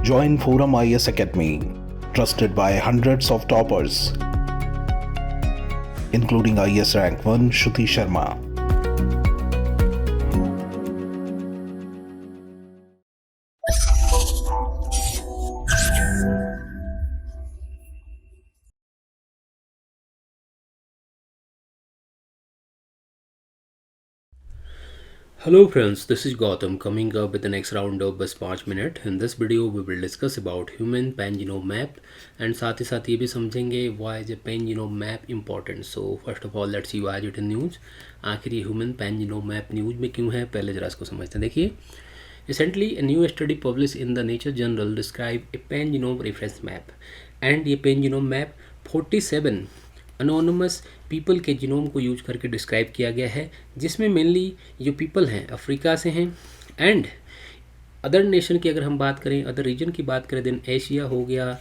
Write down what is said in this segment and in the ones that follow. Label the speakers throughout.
Speaker 1: Join Forum IS Academy, trusted by hundreds of toppers, including IS Rank 1 Shruti Sharma.
Speaker 2: Hello friends, this is Gautam coming up with the next round of बस 5 minute. In this video we will discuss about human pan-genome map and साथ ही साथ ये भी समझेंगे why is a pan-genome map important. So first of all let's see why is it in news. आखिर ये human pan-genome map news में क्यों है, पहले जरा इसको समझते हैं. देखिए, recently a new study published in the Nature Journal describe a pan-genome reference map and ये pan-genome map 47 अनोनमस पीपल के जीनोम को यूज करके डिस्क्राइब किया गया है, जिसमें मेनली जो पीपल हैं अफ्रीका से हैं एंड अदर नेशन की अगर हम बात करें, अदर रीजन की बात करें, देन एशिया हो गया,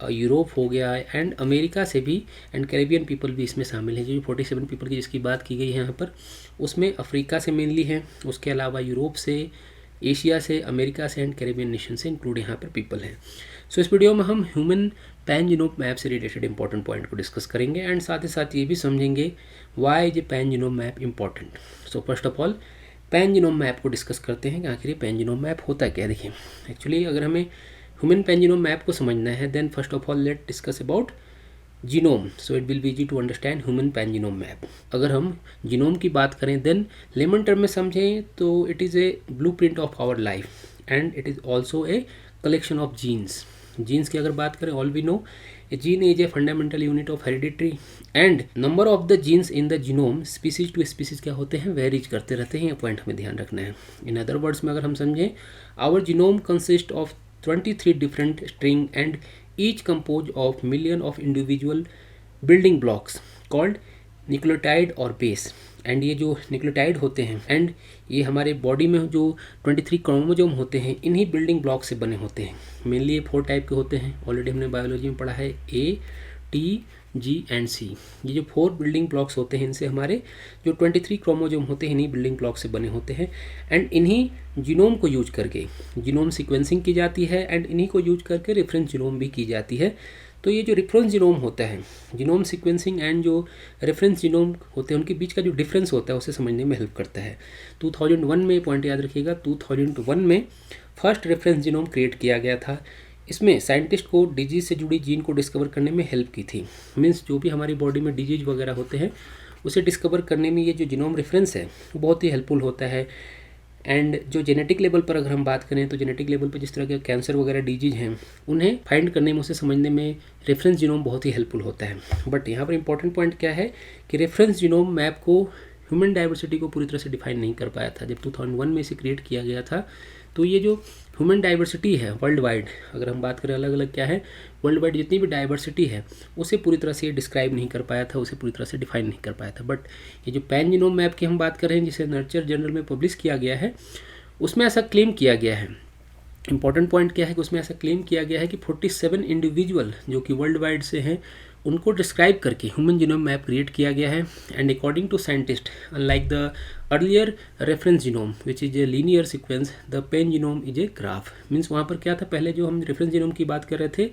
Speaker 2: यूरोप हो गया एंड अमेरिका से भी एंड कैरेबियन पीपल भी इसमें शामिल हैं. जो 47 पीपल की जिसकी बात की गई है यहाँ पर, उसमें अफ्रीका से मेनली हैं, उसके अलावा यूरोप से, एशिया से, अमेरिका से एंड कैरेबियन नेशन से इंक्लूड यहाँ पर पीपल हैं. सो इस वीडियो में हम ह्यूमन pan-genome मैप से रिलेटेड इंपॉर्टेंट पॉइंट को डिस्कस करेंगे एंड साथ ही साथ ये भी समझेंगे why is a pan-genome map important. So first of all pan-genome map को डिस्कस करते हैं कि आखिर ये pan-genome मैप होता क्या. देखिए, एक्चुअली अगर हमें ह्यूमन pan-genome मैप को समझना है then first of all let discuss about genome. So it will be easy to understand human pan-genome map. अगर हम जीनोम की बात करें देन लेमन टर्म में समझें तो it is a blueprint of our life and it is also a collection of genes. Genes की अगर बात करें, all we know a gene is a fundamental unit of hereditary and number of the genes in the genome species to species क्या होते हैं, varies करते रहते हैं. ये पॉइंट हमें ध्यान रखना है. इन अदर वर्ड्स में अगर हम समझें, our genome consist of 23 different string and each compose of million of individual building blocks called nucleotide और बेस. एंड ये जो न्यूक्लियोटाइड होते हैं एंड ये हमारे बॉडी में जो 23 क्रोमोसोम होते हैं, इन्हीं बिल्डिंग ब्लॉक से बने होते हैं. मेनली ये 4 टाइप के होते हैं, ऑलरेडी हमने बायोलॉजी में पढ़ा है, ए, टी, जी एंड सी. ये जो 4 बिल्डिंग ब्लॉक्स होते हैं, इनसे हमारे जो 23 क्रोमोसोम होते हैं, इन्हीं बिल्डिंग ब्लॉक से बने होते हैं एंड इन्हीं जीनोम को यूज करके जीनोम सीक्वेंसिंग की जाती है एंड इन्हीं को यूज करके रेफरेंस जीनोम भी की जाती है. तो ये जो रेफरेंस जीनोम होता है, जीनोम सीक्वेंसिंग एंड जो रेफरेंस जीनोम होते हैं, उनके बीच का जो डिफरेंस होता है उसे समझने में हेल्प करता है. 2001 में पॉइंट याद रखिएगा, 2001 में फर्स्ट रेफरेंस जीनोम क्रिएट किया गया था. इसमें साइंटिस्ट को डिजीज़ से जुड़ी जीन को डिस्कवर करने में हेल्प की थी. मीन्स जो भी हमारी बॉडी में डिजीज वगैरह होते हैं उसे डिस्कवर करने में ये जो जीनोम रेफरेंस है वो बहुत ही हेल्पफुल होता है. एंड जो जेनेटिक लेवल पर अगर हम बात करें तो जेनेटिक लेवल पर जिस तरह के कैंसर वगैरह डिजीज हैं, उन्हें फाइंड करने में, उसे समझने में रेफरेंस जीनोम बहुत ही हेल्पफुल होता है. बट यहाँ पर इंपॉर्टेंट पॉइंट क्या है कि रेफरेंस जीनोम मैप को ह्यूमन डाइवर्सिटी को पूरी तरह से डिफाइन नहीं कर पाया था. जब 2001 में इसे क्रिएट किया गया था तो ये जो ह्यूमन डाइवर्सिटी है वर्ल्ड वाइड, अगर हम बात करें अलग अलग क्या है, वर्ल्ड वाइड जितनी भी डाइवर्सिटी है उसे पूरी तरह से डिस्क्राइब नहीं कर पाया था, उसे पूरी तरह से डिफाइन नहीं कर पाया था. बट ये जो pan-genome मैप की हम बात कर रहे हैं, जिसे नेचर जर्नल में पब्लिश किया गया है, उसमें ऐसा क्लेम किया गया है. इंपॉर्टेंट पॉइंट क्या है कि उसमें ऐसा क्लेम किया गया है कि 47 इंडिविजुअल जो कि वर्ल्ड वाइड से हैं, उनको डिस्क्राइब करके ह्यूमन जीनोम मैप क्रिएट किया गया है. And according to scientist, unlike the earlier reference genome which is a linear sequence, the pan-genome is a graph. Means वहाँ पर क्या था, पहले जो हम रेफरेंस जीनोम की बात कर रहे थे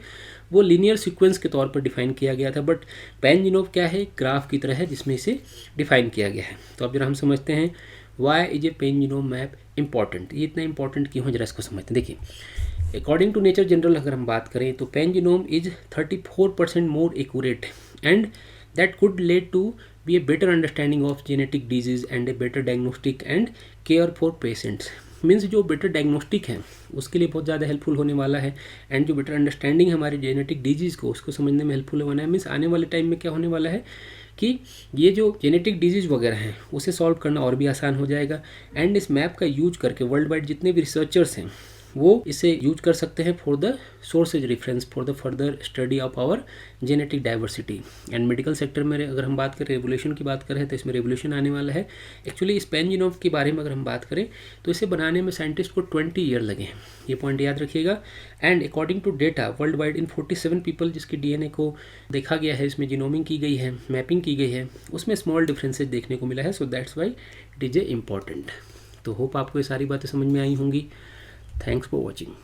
Speaker 2: वो लीनियर सीक्वेंस के तौर पर डिफाइन किया गया था, बट pan-genome क्या है, ग्राफ की तरह है जिसमें इसे डिफाइन किया गया है. तो अब जरा हम समझते हैं why is a pan-genome map important. ये इतना इंपॉर्टेंट क्यों है, जरा इसको समझते हैं. देखिए, अकॉर्डिंग टू नेचर जनरल अगर हम बात करें तो pan-genome is 34% more accurate and that could lead to be a better understanding of genetic disease and a better diagnostic and care for patients. Means जो बेटर डायग्नोस्टिक है उसके लिए बहुत ज़्यादा हेल्पफुल होने वाला है एंड जो बेटर अंडरस्टैंडिंग हमारी जेनेटिक डिजीज़ को उसको समझने में हेल्पफुल होना है. मीन्स आने वाले टाइम में क्या होने वाला है कि ये जो जेनेटिक डिजीज़ वगैरह हैं उसे सॉल्व करना और भी आसान हो जाएगा. एंड इस मैप का यूज करके वर्ल्ड वाइड जितने भी रिसर्चर्स हैं वो इसे यूज कर सकते हैं for the sources reference for the further study of our genetic diversity. And medical sector में अगर हम बात करें, रेवोल्यूशन की बात करें तो इसमें रेवोल्यूशन आने वाला है. एक्चुअली इस pan-genome के बारे में अगर हम बात करें तो इसे बनाने में साइंटिस्ट को 20 ईयर लगे हैं, ये पॉइंट याद रखिएगा. And according to data worldwide in 47 people जिसके DNA को देखा गया है, इसमें जीनोमिंग की गई है, मैपिंग की गई है, उसमें स्मॉल डिफरेंसेज देखने को मिला है. So that's why it is A important. तो होप आपको ये सारी बातें समझ में आई होंगी. Thanks for watching.